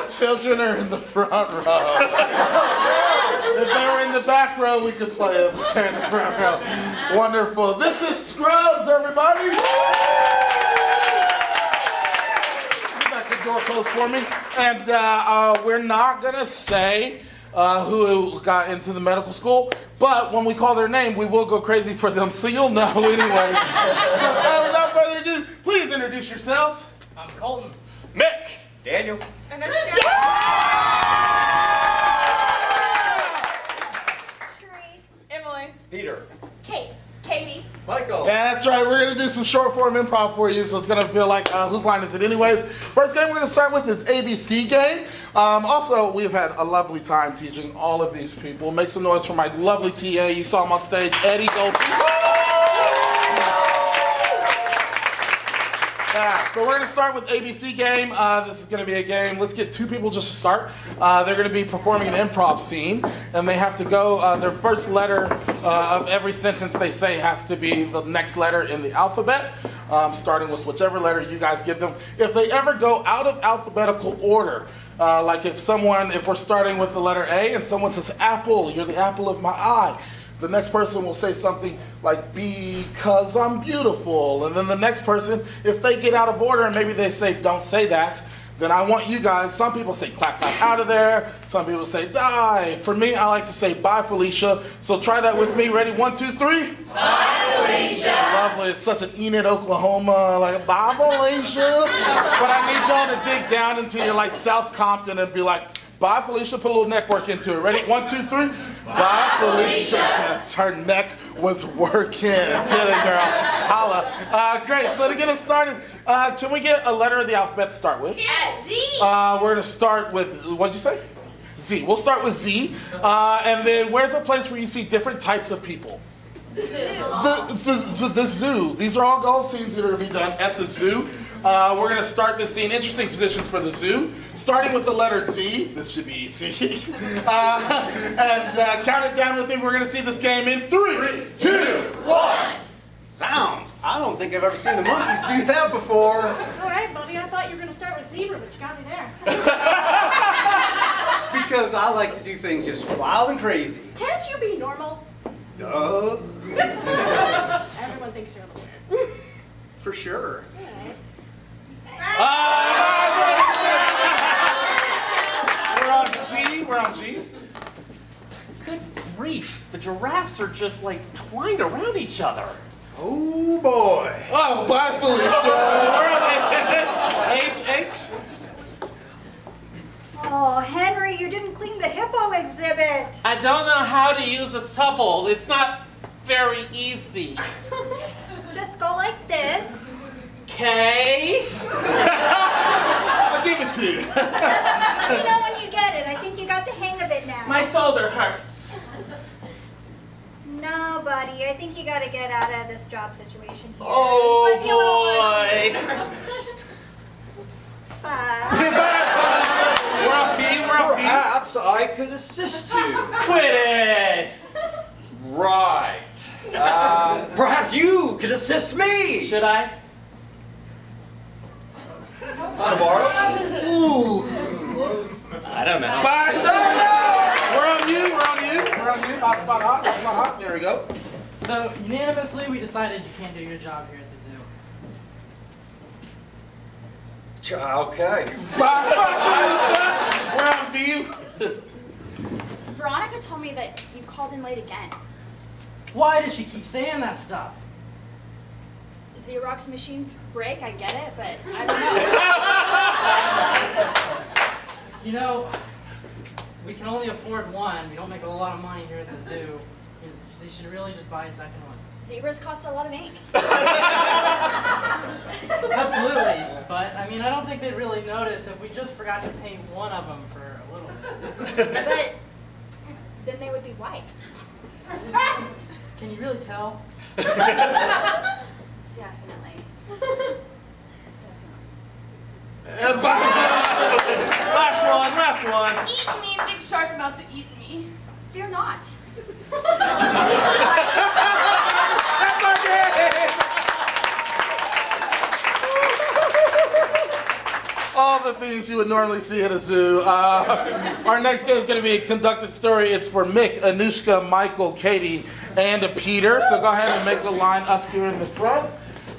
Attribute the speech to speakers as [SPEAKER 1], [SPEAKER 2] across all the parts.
[SPEAKER 1] children are in the front row. If they were in the back row, we could play it, but they're in the front row. Wonderful. This is Scrubs, everybody. Keep that good door closed for me. And we're not going to say who got into the medical school, but when we call their name, we will go crazy for them, so you'll know anyway. So without further ado, please introduce yourselves.
[SPEAKER 2] I'm Colton.
[SPEAKER 3] Mick. Daniel.
[SPEAKER 4] And Sheree. Emily.
[SPEAKER 3] Peter.
[SPEAKER 4] Kate. Katie.
[SPEAKER 3] Michael.
[SPEAKER 1] Yeah, that's right. We're going to do some short form improv for you, so it's going to feel like whose line is it anyways? First game we're going to start with is ABC game. Also, we've had a lovely time teaching all of these people. Make some noise for my lovely TA. You saw him on stage, Eddie Goldstein. Yeah, so we're going to start with ABC game. This is going to be a game. Let's get two people just to start. They're going to be performing an improv scene, and they have to go, their first letter of every sentence they say has to be the next letter in the alphabet, starting with whichever letter you guys give them. If they ever go out of alphabetical order, like if we're starting with the letter A and someone says, apple, you're the apple of my eye, the next person will say something like, because I'm beautiful. And then the next person, if they get out of order and maybe they say, don't say that, then I want you guys, some people say, clap, clap, out of there. Some people say, die. For me, I like to say, bye, Felicia. So try that with me. Ready? 1, 2, 3.
[SPEAKER 4] Bye, Felicia.
[SPEAKER 1] Lovely. It's such an Enid, Oklahoma, like, bye, Felicia. But I need y'all to dig down into your, like, South Compton and be like, bye, Felicia. Put a little neck work into it. Ready? 1, 2, 3. Bye, Felicia. Yes, her neck was working. Get it, girl. Holla. Great. So to get us started, can we get a letter of the alphabet to start with?
[SPEAKER 4] Yeah, Z.
[SPEAKER 1] We're going to start with, what'd you say? Z. We'll start with Z. And then where's a place where you see different types of people?
[SPEAKER 4] The zoo.
[SPEAKER 1] The zoo. These are all goal scenes that are going to be done at the zoo. We're going to start this scene. Interesting positions for the zoo. Starting with the letter Z. This should be easy. And count it down with me. We're going to see this game in 3, 2, 1.
[SPEAKER 3] Sounds. I don't think I've ever seen the monkeys do that before.
[SPEAKER 5] All right, buddy. I thought you were going to start with zebra, but you got me there.
[SPEAKER 3] Because I like to do things just wild and crazy.
[SPEAKER 5] Can't you be normal?
[SPEAKER 3] Duh.
[SPEAKER 5] Everyone thinks you're a little weird.
[SPEAKER 3] For sure.
[SPEAKER 5] All right.
[SPEAKER 1] We're on G.
[SPEAKER 2] Good grief. The giraffes are just like twined around each other.
[SPEAKER 3] Oh boy.
[SPEAKER 1] Oh, bye, Felicia. We're on H.
[SPEAKER 6] Oh, Henry, you didn't clean the hippo exhibit.
[SPEAKER 2] I don't know how to use a shovel. It's not very easy.
[SPEAKER 6] Just go like this.
[SPEAKER 2] Okay.
[SPEAKER 1] I'll give it to you.
[SPEAKER 6] Let me know when you get it. I think you got the hang of it now.
[SPEAKER 2] My shoulder hurts.
[SPEAKER 6] No, buddy. I think you got to get out of this job situation here.
[SPEAKER 2] Oh
[SPEAKER 6] This might be a little
[SPEAKER 2] boy.
[SPEAKER 6] Bye.
[SPEAKER 1] We're on P.
[SPEAKER 7] Perhaps I could assist you.
[SPEAKER 2] Quit it.
[SPEAKER 7] Right. Perhaps you could assist me.
[SPEAKER 2] Should I?
[SPEAKER 7] Tomorrow?
[SPEAKER 1] Ooh.
[SPEAKER 2] I don't know.
[SPEAKER 1] Bye. We're on you. Spot hot. There we go.
[SPEAKER 8] So, unanimously, we decided you can't do your job here at the zoo.
[SPEAKER 7] Okay.
[SPEAKER 1] Bye. We're on B.
[SPEAKER 4] Veronica told me that you called in late again.
[SPEAKER 8] Why does she keep saying that stuff?
[SPEAKER 4] Xerox machines break, I get it, but I don't know.
[SPEAKER 8] You know, we can only afford one. We don't make a lot of money here at the zoo. They should really just buy a second one.
[SPEAKER 4] Zebras cost a lot of ink.
[SPEAKER 8] Absolutely. But, I mean, I don't think they'd really notice if we just forgot to paint one of them for a little bit.
[SPEAKER 4] But then they would be white.
[SPEAKER 8] Can you really tell?
[SPEAKER 4] Definitely.
[SPEAKER 1] Last one.
[SPEAKER 4] Eat me, big shark about to eat me. Fear not.
[SPEAKER 1] That's our game. Oh all the things you would normally see at a zoo. Our next game is going to be a conducted story. It's for Mick, Anushka, Michael, Katie, and Peter. So go ahead and make a line up here in the front.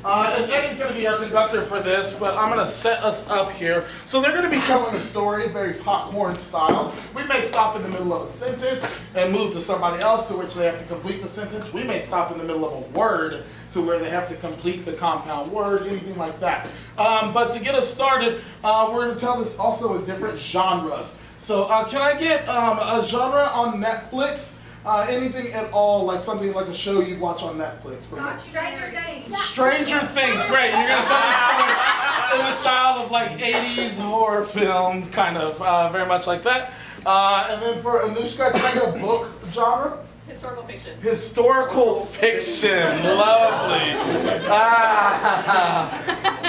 [SPEAKER 1] And Eddie's going to be our conductor for this, but I'm going to set us up here. So they're going to be telling a story, very popcorn style. We may stop in the middle of a sentence and move to somebody else to which they have to complete the sentence. We may stop in the middle of a word to where they have to complete the compound word, anything like that. But to get us started, we're going to tell this also in different genres. So can I get a genre on Netflix? Anything at all, like something like a show you'd watch on Netflix.
[SPEAKER 6] Stranger Things.
[SPEAKER 1] Stranger Things, great. You're going to tell this story in the style of like 80s horror film, kind of, very much like that. And then for Anushka, can I get a book genre?
[SPEAKER 5] Historical fiction.
[SPEAKER 1] Historical fiction, lovely.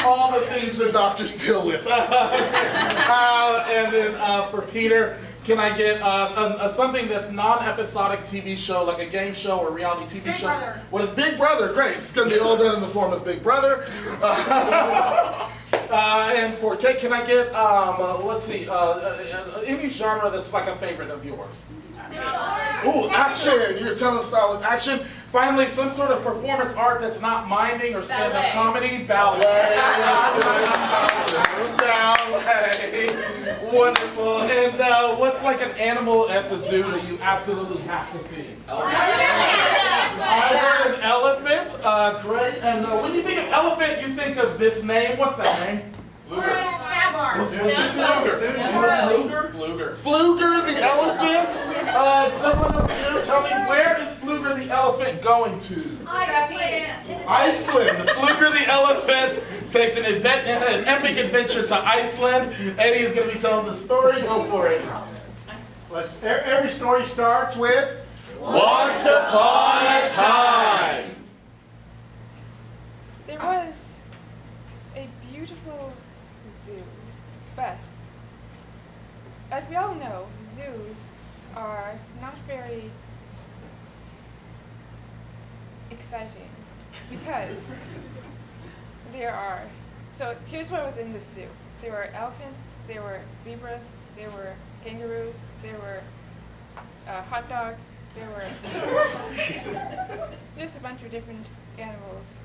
[SPEAKER 1] All the things the doctors deal with. And then for Peter, can I get something that's non-episodic TV show, like a game show or reality TV
[SPEAKER 5] Big
[SPEAKER 1] show?
[SPEAKER 5] Brother.
[SPEAKER 1] What is Big Brother? Great. It's going to be all done in the form of Big Brother. And for Kate, can I get, let's see, any genre that's like a favorite of yours? Ooh, action! You're telling a style of action. Finally, some sort of performance art that's not miming or stand-up comedy. Ballet. Ballet. Wonderful. And what's like an animal at the zoo that you absolutely have to see? An elephant. Great. And when you think of elephant, you think of this name. What's that name? Fluger. Fluger the elephant. Someone over here, tell me, where is Fluger the elephant going to? Iceland. Fluger the elephant takes an epic adventure to Iceland. Eddie is going to be telling the story. Go for it.
[SPEAKER 3] Every story starts with
[SPEAKER 7] Once upon a time.
[SPEAKER 9] There was a beautiful zoo, but as we all know, zoos are not very exciting because so here's what was in this zoo. There were elephants, there were zebras, there were kangaroos, there were hot dogs, there were just a bunch of different animals.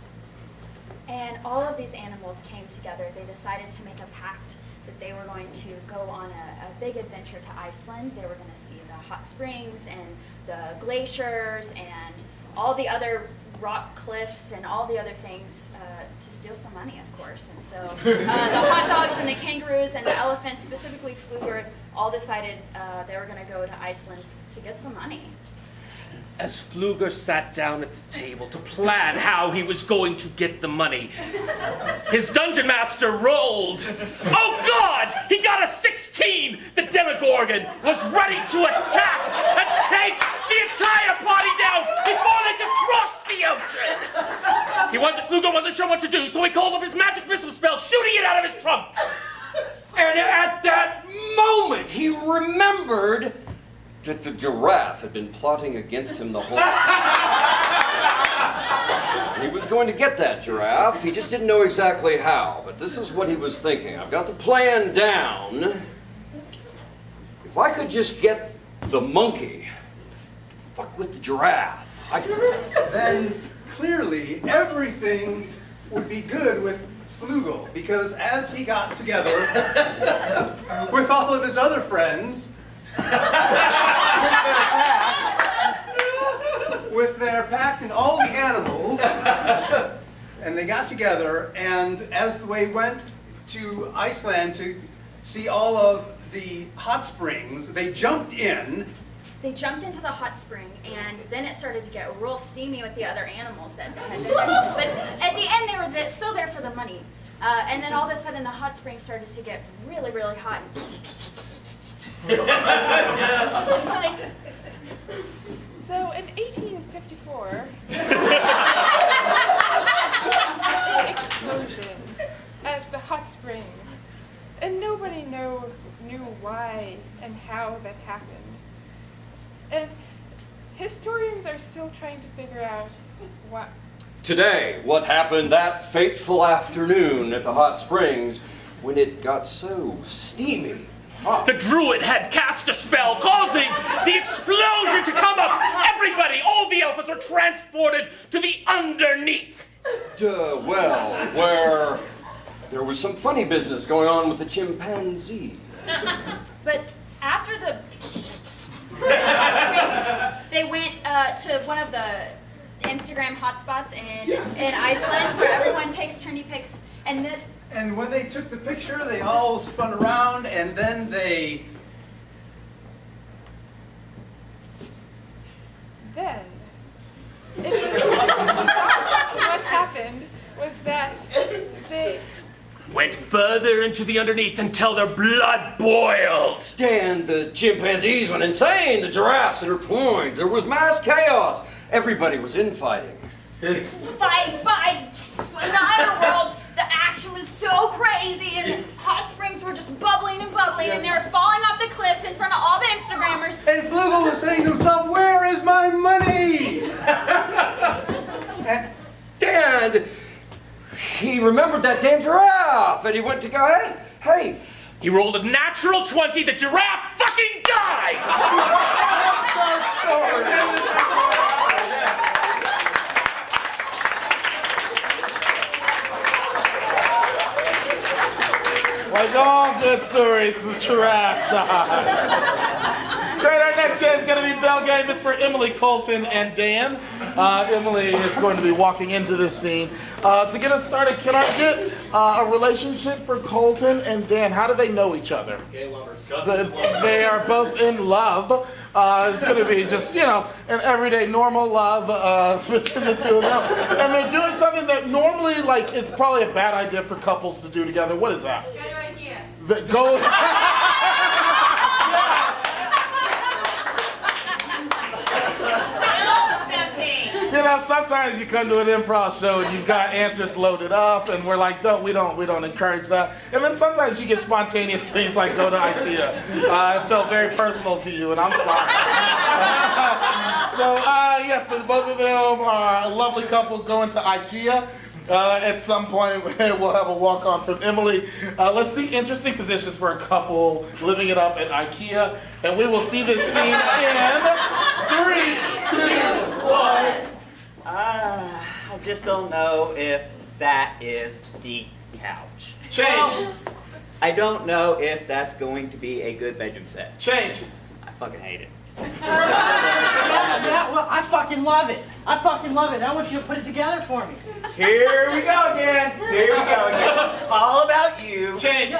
[SPEAKER 6] And all of these animals came together. They decided to make a pact that they were going to go on a big adventure to Iceland. They were going to see the hot springs and the glaciers and all the other rock cliffs and all the other things to steal some money, of course. And so the hot dogs and the kangaroos and the elephants, specifically Fluger, all decided they were going to go to Iceland to get some money.
[SPEAKER 2] As Fluger sat down at the table to plan how he was going to get the money, his dungeon master rolled. Oh God! He got a 16! The Demogorgon was ready to attack and take the entire party down before they could cross the ocean! Fluger wasn't sure what to do, so he called up his magic missile spell, shooting it out of his trunk!
[SPEAKER 7] And at that moment, he remembered that the giraffe had been plotting against him the whole time. He was going to get that giraffe. He just didn't know exactly how. But this is what he was thinking. I've got the plan down. If I could just get the monkey, fuck with the giraffe.
[SPEAKER 3] then clearly everything would be good with Flugel, because as he got together with all of his other friends, with their pact and all the animals, and they got together, and as they went to Iceland to see all of the hot springs, they jumped in.
[SPEAKER 6] They jumped into the hot spring, and then it started to get real steamy with the other animals that had been there. But at the end, they were still there for the money. And then all of a sudden, the hot spring started to get really, really hot.
[SPEAKER 9] So in 1854, an explosion at the hot springs, and nobody knew why and how that happened. And historians are still trying to figure out what.
[SPEAKER 7] Today, what happened that fateful afternoon at the hot springs when it got so steamy.
[SPEAKER 2] The druid had cast a spell, causing the explosion to come up. Everybody, all the elephants were transported to the underneath.
[SPEAKER 7] Well, where there was some funny business going on with the chimpanzee.
[SPEAKER 6] But after the they went to one of the Instagram hotspots in Iceland where everyone takes trendy pics, and
[SPEAKER 3] And when they took the picture, they all spun around, and then
[SPEAKER 9] Then, what happened was that they
[SPEAKER 2] Went further into the underneath until their blood boiled.
[SPEAKER 7] And the chimpanzees went insane. The giraffes intertwined. There was mass chaos. Everybody was infighting.
[SPEAKER 6] fighting. In the underworld, the action was so crazy, and the hot springs were just bubbling, and they were falling off the cliffs in front of all the Instagrammers.
[SPEAKER 3] And Flugel was saying to himself, "Where is my money?"
[SPEAKER 7] And he remembered that damn giraffe, and he went to go, hey.
[SPEAKER 2] He rolled a natural 20, the giraffe fucking died!
[SPEAKER 1] Like all good stories, the giraffe died. Great, our next game is going to be Bell Game. It's for Emily, Colton, and Dan. Emily is going to be walking into this scene. To get us started, can I get a relationship for Colton and Dan? How do they know each other?
[SPEAKER 10] Gay lovers.
[SPEAKER 1] They are both in love. It's going to be just, an everyday normal love between the two of them. And they're doing something that normally, it's probably a bad idea for couples to do together. What is that?
[SPEAKER 4] Go to Ikea.
[SPEAKER 1] Go. Sometimes you come to an improv show and you've got answers loaded up, and we're like, we don't encourage that. And then sometimes you get spontaneous things like go to Ikea. It felt very personal to you, and I'm sorry. Yes, both of them are a lovely couple going to Ikea. At some point, we'll have a walk-on from Emily. Let's see interesting positions for a couple living it up at Ikea, and we will see this scene in 3, 2, 1.
[SPEAKER 11] I just don't know if that is the couch.
[SPEAKER 1] Change.
[SPEAKER 11] I don't know if that's going to be a good bedroom set.
[SPEAKER 1] Change.
[SPEAKER 11] I fucking hate it.
[SPEAKER 8] Yeah, well, I fucking love it. I want you to put it together for me.
[SPEAKER 11] Here we go again. All about you.
[SPEAKER 1] Change.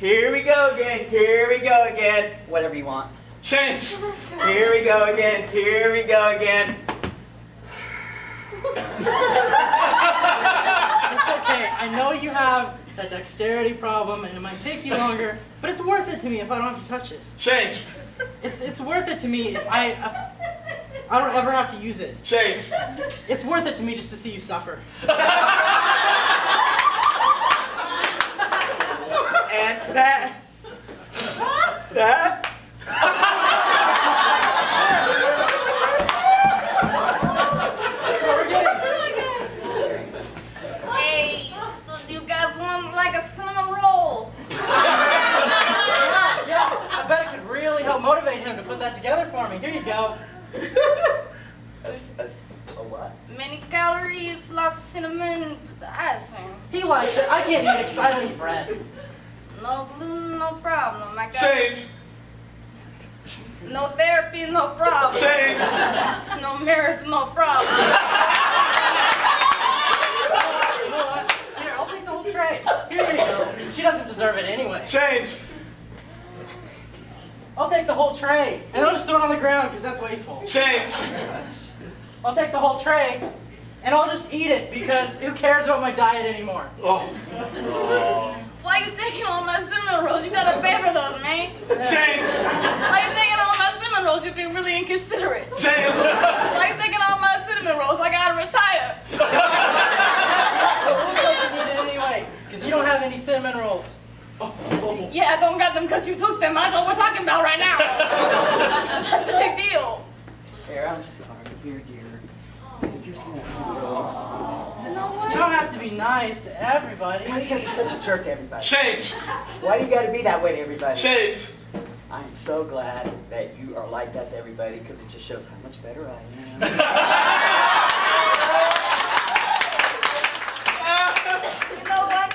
[SPEAKER 11] Here we go again. Whatever you want.
[SPEAKER 1] Change.
[SPEAKER 11] Here we go again.
[SPEAKER 8] It's okay. I know you have that dexterity problem, and it might take you longer, but it's worth it to me if I don't have to touch it.
[SPEAKER 1] Change.
[SPEAKER 8] It's worth it to me if I don't ever have to use it.
[SPEAKER 1] Change.
[SPEAKER 8] It's worth it to me just to see you suffer.
[SPEAKER 11] And that.
[SPEAKER 4] Hey, you guys want like a cinnamon roll?
[SPEAKER 8] Yeah, I bet it could really help motivate him to put that together for me. Here you go.
[SPEAKER 11] A what?
[SPEAKER 4] Many calories, lots of cinnamon, the icing.
[SPEAKER 8] He likes it. I can't eat it because I don't eat bread.
[SPEAKER 4] No gluten, no problem. I got
[SPEAKER 1] Change.
[SPEAKER 4] no therapy, no problem.
[SPEAKER 1] Change.
[SPEAKER 4] No marriage, no problem.
[SPEAKER 8] You know what? Here, I'll take the whole tray. Here you go. She doesn't deserve it anyway.
[SPEAKER 1] Change.
[SPEAKER 8] I'll take the whole tray. And I'll just throw it on the ground because that's wasteful.
[SPEAKER 1] Change.
[SPEAKER 8] I'll take the whole tray. And I'll just eat it because who cares about my diet anymore?
[SPEAKER 1] Oh.
[SPEAKER 4] Why you taking all my cinnamon rolls? You gotta pay for those, man.
[SPEAKER 1] Change.
[SPEAKER 4] Why you taking all my cinnamon rolls? You're being really inconsiderate.
[SPEAKER 1] Change.
[SPEAKER 4] Why you taking all my cinnamon rolls? I gotta retire.
[SPEAKER 8] It looks like you need it anyway because you don't have any cinnamon rolls.
[SPEAKER 4] Yeah, I don't got them because you took them. That's what we're talking about right now. That's the big deal.
[SPEAKER 11] Here, I'm sorry. Here, dear. Take your cinnamon rolls.
[SPEAKER 4] You know what?
[SPEAKER 8] You don't have to be nice to everybody.
[SPEAKER 11] Why do you gotta be such a jerk to everybody?
[SPEAKER 1] Change.
[SPEAKER 11] Why do you gotta be that way to everybody?
[SPEAKER 1] Change.
[SPEAKER 11] I'm so glad that you are like that to everybody because it just shows how much better I am.
[SPEAKER 4] You know what?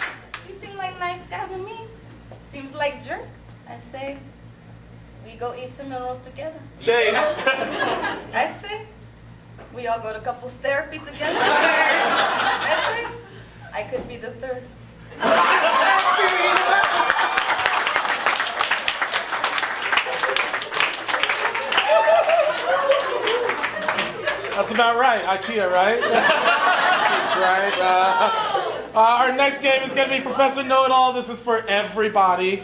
[SPEAKER 4] You seem like a nice guy to me. Seems like jerk. I say, we go eat some meals together.
[SPEAKER 1] Change.
[SPEAKER 4] I say, we all go to couples therapy together. I say, I could be the third.
[SPEAKER 1] That's about right. Ikea, right? That's right. Our next game is going to be Professor Know-It-All. This is for everybody.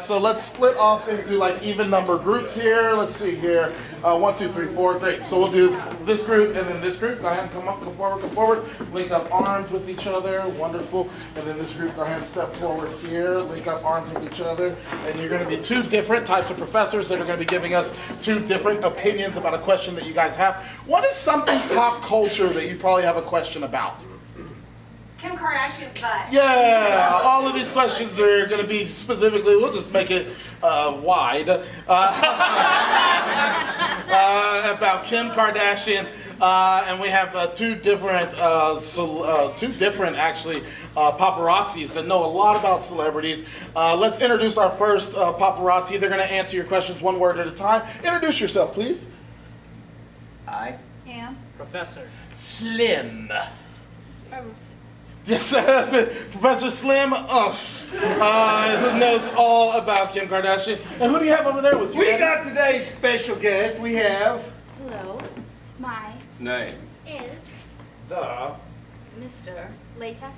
[SPEAKER 1] So let's split off into like even number groups here. Let's see here. 1, 2, 3, 4. Great. So we'll do this group and then this group. Go ahead and come up, come forward, come forward. Link up arms with each other. Wonderful. And then this group, go ahead and step forward here. Link up arms with each other. And you're going to be two different types of professors that are going to be giving us two different opinions about a question that you guys have. What is something pop culture that you probably have a question about?
[SPEAKER 5] Kim Kardashian's butt.
[SPEAKER 1] Yeah, all of these questions are going to be specifically, we'll just make it wide, about Kim Kardashian. And we have two different actually paparazzis that know a lot about celebrities. Let's introduce our first paparazzi. They're going to answer your questions one word at a time. Introduce yourself, please.
[SPEAKER 11] I
[SPEAKER 5] Am.
[SPEAKER 8] Professor.
[SPEAKER 2] Slim.
[SPEAKER 1] Yes, Professor Slim, who knows all about Kim Kardashian. And who do you have over there with you?
[SPEAKER 10] We
[SPEAKER 1] Eddie?
[SPEAKER 10] got today's special guest. We have
[SPEAKER 6] Hello. My
[SPEAKER 7] Name.
[SPEAKER 6] is
[SPEAKER 10] the
[SPEAKER 6] Mr. Latex.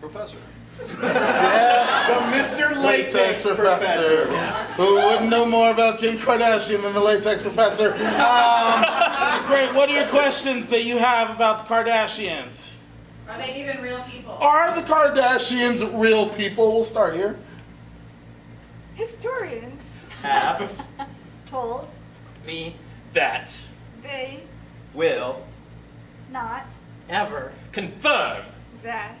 [SPEAKER 7] Professor.
[SPEAKER 1] Yes,
[SPEAKER 10] the Mr. Latex Professor.
[SPEAKER 1] Who wouldn't know more about Kim Kardashian than the Latex Professor? Great, what are your questions that you have about the Kardashians?
[SPEAKER 4] Are they even real people?
[SPEAKER 1] Are the Kardashians real people? We'll start here.
[SPEAKER 9] Historians,
[SPEAKER 11] have
[SPEAKER 5] Told.
[SPEAKER 8] Me.
[SPEAKER 2] That.
[SPEAKER 9] they,
[SPEAKER 11] will
[SPEAKER 5] Not.
[SPEAKER 8] Ever.
[SPEAKER 2] Confirm.
[SPEAKER 9] that,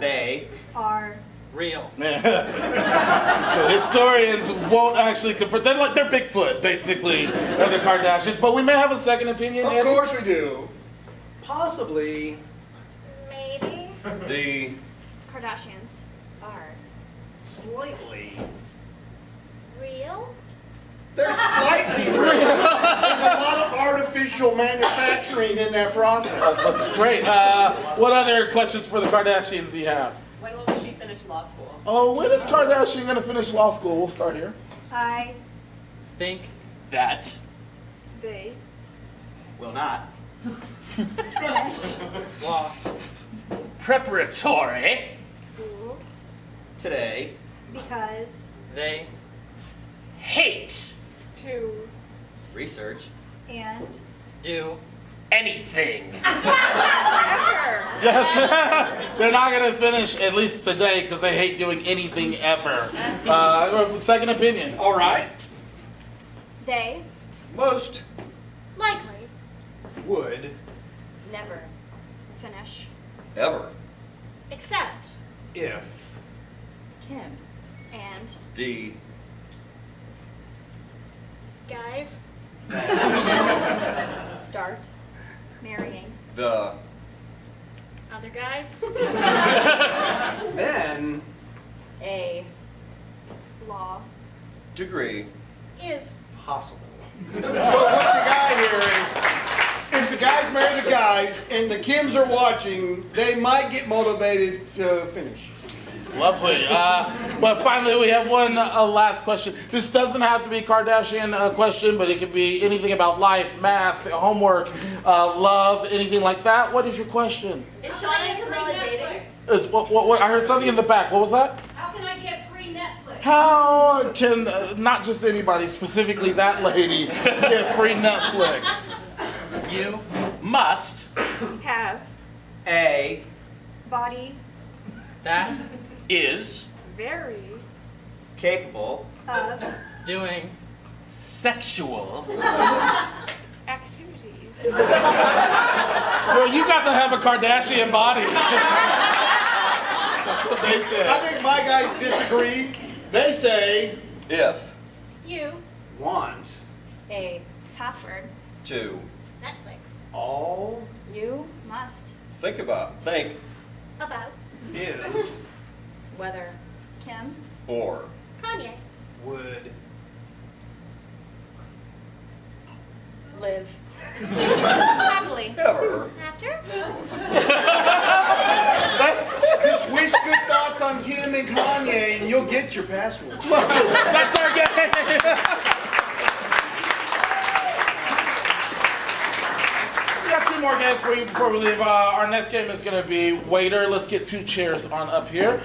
[SPEAKER 11] they
[SPEAKER 5] Are.
[SPEAKER 8] Real.
[SPEAKER 1] So historians won't actually confirm. They're Bigfoot, basically, of the Kardashians. But we may have a second opinion.
[SPEAKER 10] Of
[SPEAKER 1] Andy.
[SPEAKER 10] course we do. Possibly.
[SPEAKER 6] Maybe.
[SPEAKER 7] The
[SPEAKER 6] Kardashians are
[SPEAKER 10] Slightly.
[SPEAKER 6] real.
[SPEAKER 10] They're slightly real. There's a lot of artificial manufacturing in that process.
[SPEAKER 1] That's great. What other questions for the Kardashians do you have?
[SPEAKER 5] When will she finish law school?
[SPEAKER 1] Oh, when is Kardashian going to finish law school? We'll start here.
[SPEAKER 5] I.
[SPEAKER 8] Think.
[SPEAKER 2] That.
[SPEAKER 9] they,
[SPEAKER 11] will not
[SPEAKER 5] Finish.
[SPEAKER 8] Law.
[SPEAKER 2] Preparatory.
[SPEAKER 5] School.
[SPEAKER 11] today
[SPEAKER 5] Because.
[SPEAKER 8] They.
[SPEAKER 2] Hate.
[SPEAKER 9] to,
[SPEAKER 11] research
[SPEAKER 5] And.
[SPEAKER 8] Do.
[SPEAKER 2] Anything.
[SPEAKER 9] ever.
[SPEAKER 1] Yes, they're not going to finish, at least today, because they hate doing anything ever. Second opinion.
[SPEAKER 10] All right.
[SPEAKER 6] They
[SPEAKER 7] most.
[SPEAKER 6] likely
[SPEAKER 10] Would.
[SPEAKER 6] never finish.
[SPEAKER 7] Ever.
[SPEAKER 6] Except
[SPEAKER 10] If.
[SPEAKER 6] Kim and
[SPEAKER 7] The
[SPEAKER 6] guys start marrying
[SPEAKER 7] the
[SPEAKER 6] other guys.
[SPEAKER 10] Then.
[SPEAKER 6] A law
[SPEAKER 7] degree.
[SPEAKER 6] is
[SPEAKER 10] Possible. So what you got here is, if the guys marry the guys and the Kims are watching, they might get motivated to finish.
[SPEAKER 1] Lovely. But finally, we have one last question. This doesn't have to be a Kardashian question, but it could be anything about life, math, homework, love, anything like that. What is your question?
[SPEAKER 6] Is Sean and Camilla dating?
[SPEAKER 1] What, I heard something in the back. What was that?
[SPEAKER 12] How can I get free Netflix?
[SPEAKER 1] How can not just anybody, specifically that lady, get free Netflix?
[SPEAKER 2] You must
[SPEAKER 9] have,
[SPEAKER 11] a
[SPEAKER 5] Body.
[SPEAKER 8] That.
[SPEAKER 2] is
[SPEAKER 9] very,
[SPEAKER 11] capable
[SPEAKER 5] Of.
[SPEAKER 8] Doing.
[SPEAKER 2] sexual.
[SPEAKER 9] activities.
[SPEAKER 1] Girl, you got to have a Kardashian body. That's what they said.
[SPEAKER 10] I think my guys disagree. They say,
[SPEAKER 7] If
[SPEAKER 5] You.
[SPEAKER 3] Want
[SPEAKER 6] A password.
[SPEAKER 7] to
[SPEAKER 5] Netflix.
[SPEAKER 3] all
[SPEAKER 6] You must.
[SPEAKER 7] think
[SPEAKER 5] About.
[SPEAKER 3] is
[SPEAKER 6] Whether Kim.
[SPEAKER 7] or
[SPEAKER 5] Kanye.
[SPEAKER 3] would
[SPEAKER 6] Live.
[SPEAKER 5] Happily.
[SPEAKER 7] ever.
[SPEAKER 5] After?
[SPEAKER 10] just wish good thoughts on Kim and Kanye and you'll get your password.
[SPEAKER 1] That's our game. We got two more games for you before we leave. Our next game is going to be Waiter. Let's get 2 chairs on up here.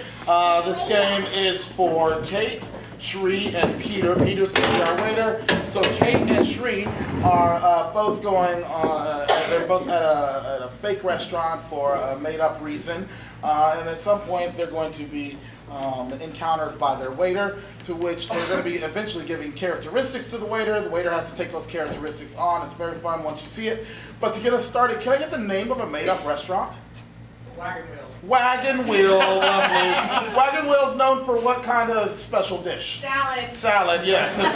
[SPEAKER 1] This game is for Kate, Shree, and Peter. Peter's going to be our waiter. So Kate and Shree are both going on, they're both at a fake restaurant for a made-up reason. And at some point, they're going to be encountered by their waiter, to which they're going to be eventually giving characteristics to the waiter. The waiter has to take those characteristics on. It's very fun once you see it. But to get us started, can I get the name of a made-up restaurant?
[SPEAKER 8] Wagon wheel.
[SPEAKER 1] Wagon Wheel, lovely. Wagon Wheel's known for what kind of special dish?
[SPEAKER 4] Salad.
[SPEAKER 1] Salad, yes, of course.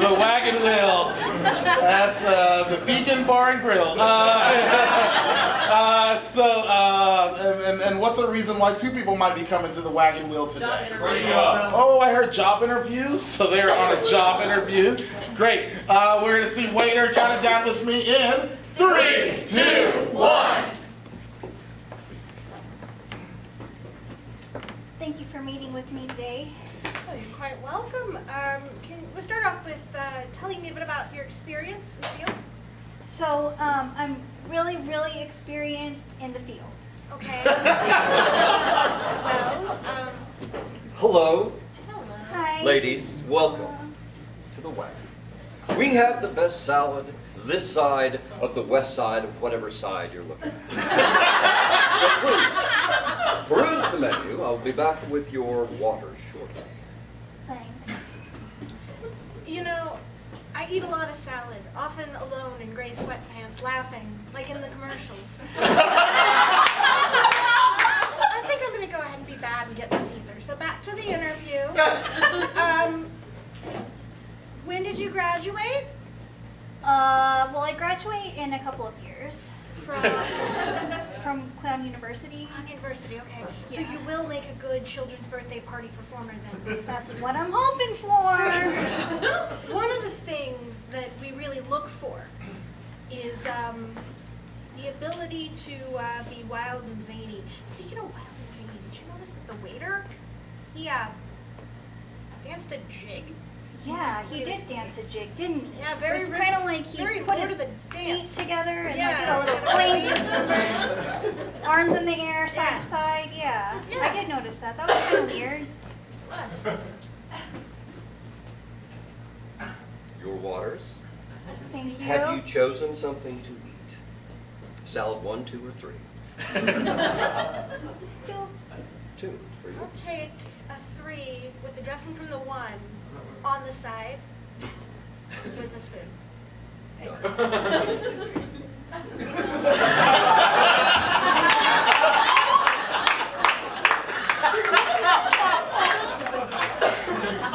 [SPEAKER 1] The Wagon Wheel. That's the vegan bar and grill. And what's a reason why 2 people might be coming to the Wagon Wheel today? Oh, I heard job interviews. So they're on a job interview. Great. We're going to see Waiter count it down with me in 3, 2, 1.
[SPEAKER 13] Thank you for meeting with me today.
[SPEAKER 5] Oh, you're quite welcome. Can we start off with telling me a bit about your experience in the field?
[SPEAKER 13] So, I'm really, really experienced in the field.
[SPEAKER 5] Okay. Well,
[SPEAKER 7] Hello,
[SPEAKER 13] Hi.
[SPEAKER 7] ladies. Welcome to the wagon. We have the best salad this side of the west side of whatever side you're looking at. So please, peruse the menu. I'll be back with your water shortly.
[SPEAKER 13] Thanks.
[SPEAKER 5] you know, I eat a lot of salad, often alone in gray sweatpants, laughing, like in the commercials. I think I'm going to go ahead and be bad and get the Caesar. So back to the interview. When did you graduate?
[SPEAKER 13] Well, I graduate in a couple of years. From Clown University.
[SPEAKER 5] Clown University, okay. So
[SPEAKER 13] Yeah.
[SPEAKER 5] you will make a good children's birthday party performer then.
[SPEAKER 13] That's what I'm hoping for.
[SPEAKER 5] One of the things that we really look for is the ability to be wild and zany. Speaking of wild and zany, did you notice that the waiter, he danced a jig?
[SPEAKER 13] Yeah, he did dance a jig, didn't he?
[SPEAKER 5] Yeah, very
[SPEAKER 13] It was kind of like he
[SPEAKER 5] very
[SPEAKER 13] put
[SPEAKER 5] Lord
[SPEAKER 13] his
[SPEAKER 5] of the
[SPEAKER 13] feet
[SPEAKER 5] Dance.
[SPEAKER 13] together and
[SPEAKER 5] Yeah.
[SPEAKER 13] like did a little fling, arms in the air, side
[SPEAKER 5] Yeah.
[SPEAKER 13] to side. Yeah.
[SPEAKER 5] Yeah.
[SPEAKER 13] I did notice that. That was kind of weird.
[SPEAKER 7] Your waters.
[SPEAKER 13] Thank you.
[SPEAKER 7] Have you chosen something to eat? Salad 1, 2, or 3?
[SPEAKER 13] Two.
[SPEAKER 7] 2 for you.
[SPEAKER 5] I'll take a 3 with the dressing from the 1 on the side with a spoon.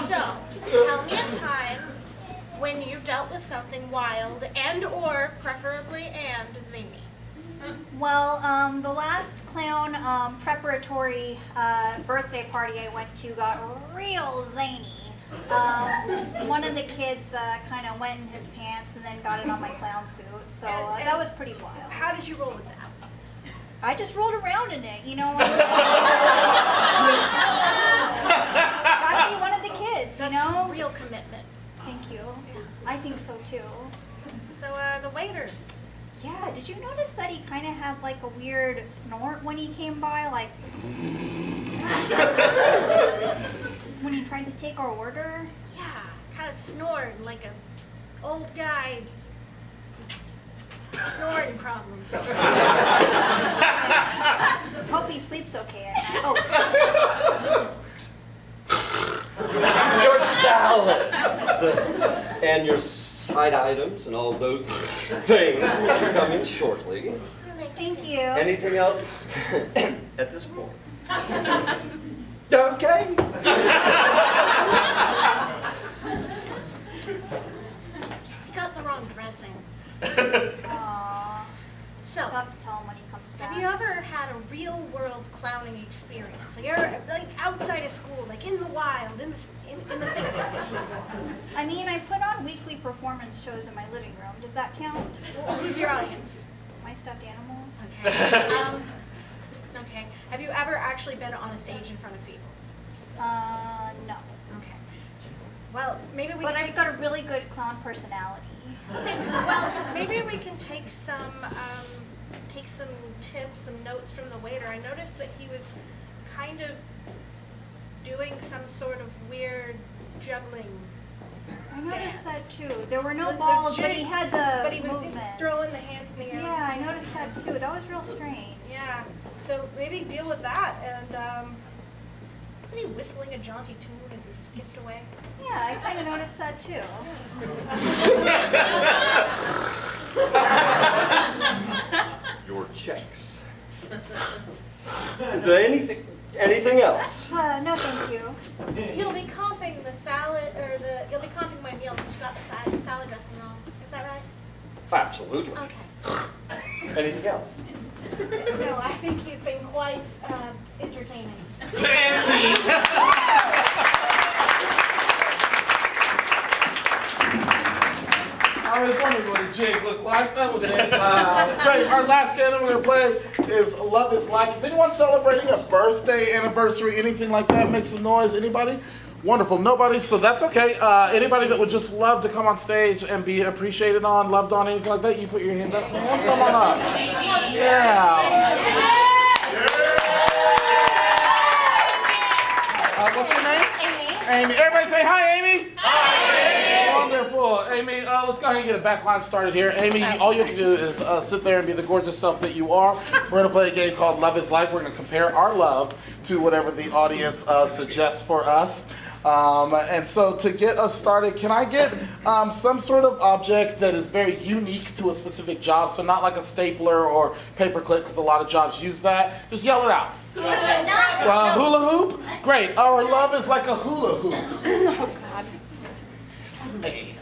[SPEAKER 5] So, tell me a time when you dealt with something wild and or preferably and zany.
[SPEAKER 13] Well, the last clown preparatory birthday party I went to got real zany. One of the kids kind of went in his pants and then got it on my clown suit, so
[SPEAKER 5] And
[SPEAKER 13] that was pretty wild.
[SPEAKER 5] How did you roll with that?
[SPEAKER 13] I just rolled around in it, you know. Gotta be one of the kids, you
[SPEAKER 5] That's
[SPEAKER 13] know.
[SPEAKER 5] real commitment.
[SPEAKER 13] Thank you. I think so too.
[SPEAKER 5] So, the waiter.
[SPEAKER 13] Yeah, did you notice that he kind of had like a weird snort when he came by, like when he tried to take our order?
[SPEAKER 5] Yeah, kind of snoring like a old guy. Snoring problems.
[SPEAKER 13] Hope he sleeps okay at night. Oh,
[SPEAKER 7] Your salads and your side items and all those things which are coming shortly.
[SPEAKER 13] Thank you.
[SPEAKER 7] Anything else at this point? Okay.
[SPEAKER 5] You got the wrong dressing.
[SPEAKER 13] Aww.
[SPEAKER 5] So,
[SPEAKER 13] I'll have to tell him when he comes back.
[SPEAKER 5] have you ever had a real world clowning experience? Like outside of school, like in the wild, in the thick of it?
[SPEAKER 13] I mean, I put on weekly performance shows in my living room. Does that count?
[SPEAKER 5] Who's your audience?
[SPEAKER 13] My stuffed animals?
[SPEAKER 5] Okay. Okay. Have you ever actually been on a stage in front of people?
[SPEAKER 13] No.
[SPEAKER 5] Okay. Well, maybe we
[SPEAKER 13] But
[SPEAKER 5] can
[SPEAKER 13] I've got a really good clown personality.
[SPEAKER 5] Okay, well, maybe we can take some tips, some notes from the waiter. I noticed that he was kind of doing some sort of weird juggling.
[SPEAKER 13] I noticed that too. There were no
[SPEAKER 5] The
[SPEAKER 13] balls, but he
[SPEAKER 5] jigs,
[SPEAKER 13] had the
[SPEAKER 5] But he was
[SPEAKER 13] movement.
[SPEAKER 5] throwing the hands in the air.
[SPEAKER 13] Yeah, I noticed that too. That was real strange.
[SPEAKER 5] Yeah. So maybe deal with that. And wasn't he whistling a jaunty tune as he skipped away?
[SPEAKER 13] Yeah, I kind of noticed that too.
[SPEAKER 7] Your checks. Is there anything else?
[SPEAKER 13] No, thank you.
[SPEAKER 5] You'll be comping the salad, or you'll be comping my meal because you got the salad dressing wrong. Is that right?
[SPEAKER 7] Absolutely.
[SPEAKER 5] Okay.
[SPEAKER 7] Anything else?
[SPEAKER 5] No, I think you've been quite entertaining.
[SPEAKER 1] Fancy! I was wondering what a jig looked like. That was it. Great. Our last game that we're going to play is Love is Like. Is anyone celebrating a birthday, anniversary, anything like that? Make some noise. Anybody? Wonderful. Nobody? So that's okay. Anybody that would just love to come on stage and be appreciated on, loved on, anything like that, you put your hand up. Man, come on up. Yeah. What's your name? Amy. Everybody say hi, Amy. Hi, Amy. Wonderful. Amy, let's go ahead and get a back line started here. Amy, all you have to do is sit there and be the gorgeous self that you are. We're going to play a game called Love is Like. We're going to compare our love to whatever the audience suggests for us. And so to get us started, can I get some sort of object that is very unique to a specific job? So not like a stapler or paperclip, because a lot of jobs use that. Just yell it out. Hula hoop? Great. Our love is like a hula hoop. Hey.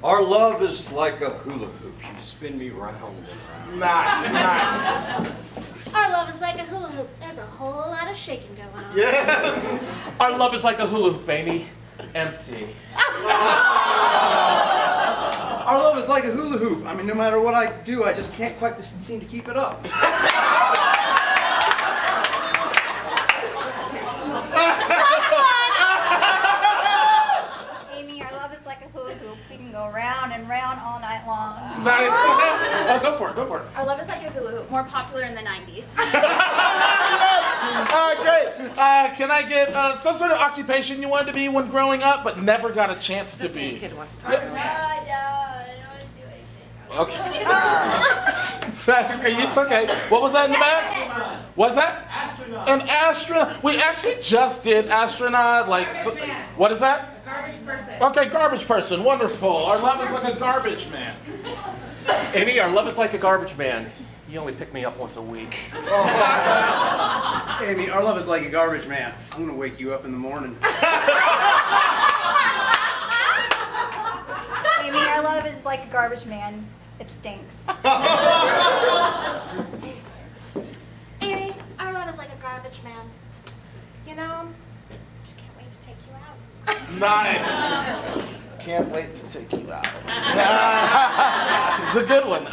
[SPEAKER 7] Our love is like a hula hoop. You spin me round and round.
[SPEAKER 1] Nice, nice.
[SPEAKER 5] Our love is like a hula hoop. There's a whole lot of shaking going on.
[SPEAKER 1] Yes.
[SPEAKER 2] Our love is like a hula hoop, Amy. Empty.
[SPEAKER 3] Our love is like a hula hoop. I mean, no matter what I do, I just can't quite seem to keep it up.
[SPEAKER 13] Amy, our love is like a hula hoop. We can go round and round all night long.
[SPEAKER 1] Nice. Go for it. Go for it.
[SPEAKER 6] Our love is like a hula hoop, more popular in the 90s.
[SPEAKER 1] Great. Can I get some sort of occupation you wanted to be when growing up, but never got a chance to be?
[SPEAKER 9] Kid wants to
[SPEAKER 4] No, I don't want to do anything.
[SPEAKER 1] Okay. It's okay. What was that in the back? What's that?
[SPEAKER 14] Astronaut.
[SPEAKER 1] An astronaut. We actually just did astronaut. What is that?
[SPEAKER 14] A garbage person.
[SPEAKER 1] Okay, garbage person. Wonderful. Our love is like a garbage man.
[SPEAKER 2] Amy, our love is like a garbage man. You only pick me up once a week.
[SPEAKER 3] Amy, our love is like a garbage man. I'm going to wake you up in the morning.
[SPEAKER 13] Amy, our love is like a garbage man. It stinks.
[SPEAKER 5] Amy, our love is like a garbage man. You know, just can't wait to take you out.
[SPEAKER 1] Nice. Can't wait to take you out. It's a good one.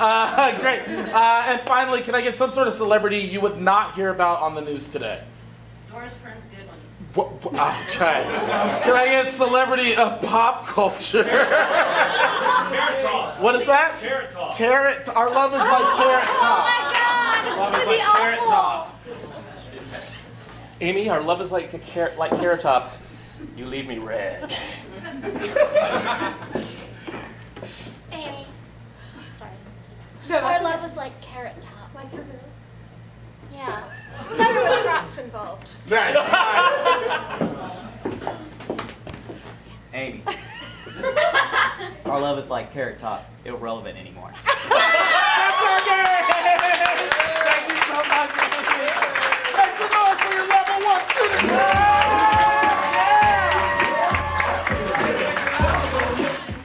[SPEAKER 1] Great. And finally, can I get some sort of celebrity you would not hear about on the news today?
[SPEAKER 14] Doris Burns Goodwin.
[SPEAKER 1] Okay. Can I get celebrity of pop culture?
[SPEAKER 14] Carrot Top.
[SPEAKER 1] What is that?
[SPEAKER 14] Carrot Top.
[SPEAKER 1] Carrot. Our love is like Carrot Top.
[SPEAKER 13] Oh my God!
[SPEAKER 1] Love is like Carrot Top.
[SPEAKER 2] Amy, our love is like Carrot Top. You leave me red.
[SPEAKER 5] Amy, sorry. Our love is like Carrot Top. Like her moon? Yeah. It's better with crops involved.
[SPEAKER 1] Nice.
[SPEAKER 11] Amy. Our love is like Carrot Top. Irrelevant anymore.
[SPEAKER 1] That's our game! students.